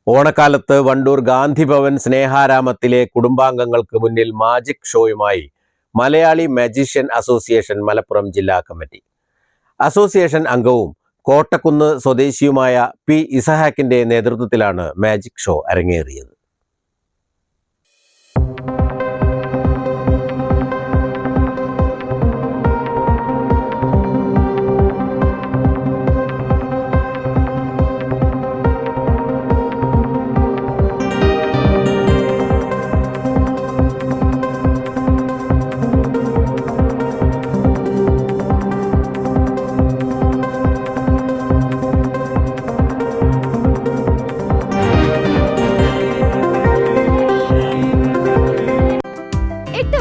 ഓണക്കാലത്ത് വണ്ടൂർ ഗാന്ധി ഭവൻ സ്നേഹാരാമത്തിലെ കുടുംബാംഗങ്ങൾക്ക് മുന്നിൽ മാജിക് ഷോയുമായി മലയാളി മജീഷ്യൻ അസോസിയേഷൻ മലപ്പുറം ജില്ലാ കമ്മിറ്റി. അസോസിയേഷൻ അംഗവും കോട്ടക്കുന്ന് സ്വദേശിയുമായ പി ഇസഹാക്കിന്റെ നേതൃത്വത്തിലാണ് മാജിക് ഷോ അരങ്ങേറിയത്.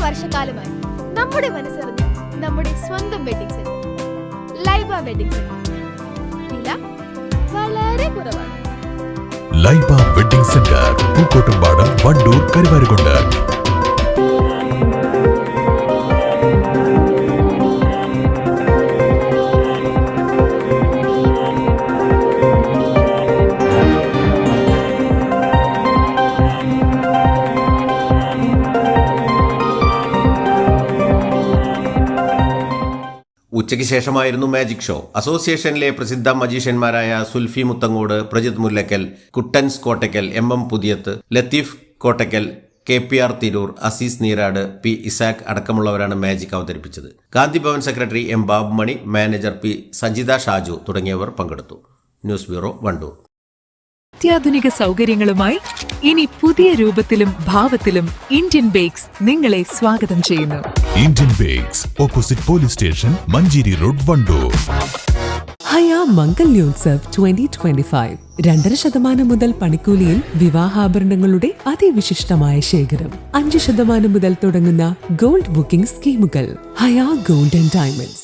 വർഷക്കാലമായി നമ്മുടെ മനസ്സറിഞ്ഞ നമ്മുടെ സ്വന്തം wedding centre Laiba wedding centre. വില വളരെ കുറവാണ്. Laiba wedding centre, Pookkottumpadam, Wandoor, Karuvarakundu. ഉച്ചയ്ക്ക് ശേഷമായിരുന്നു മാജിക് ഷോ. അസോസിയേഷനിലെ പ്രസിദ്ധ മജീഷ്യന്മാരായ Sulfi Muthangod, Prajith Mullakkal, Kuttans Kottakkal, M Puthiyath, Latheef Kottakkal, KPR Tirur, Azeez Neerad, P Isaq അടക്കമുള്ളവരാണ് മാജിക് അവതരിപ്പിച്ചത്. Gandhi Bhavan secretary M Babumani, manager P Sajitha Shaju തുടങ്ങിയവർ പങ്കെടുത്തു. News bureau, Wandoor. അത്യാധുനിക സൗകര്യങ്ങളുമായി ഇനി പുതിയ രൂപത്തിലും ഭാവത്തിലും ഇന്ത്യൻ ബേക്സ് നിങ്ങളെ സ്വാഗതം ചെയ്യുന്നു. Indian bakes, opposite police station, Manjeri road, Wandoor. Haya Mangalyotsav 2025. 2.5% മുതൽ പണിക്കൂലിയിൽ വിവാഹാഭരണങ്ങളുടെ അതിവിശിഷ്ടമായ ശേഖരം. 5% മുതൽ തുടങ്ങുന്ന ഗോൾഡ് ബുക്കിംഗ് സ്കീമുകൾ. ഹയ ഗോൾഡ് ആൻഡ് ഡയമണ്ട്സ്.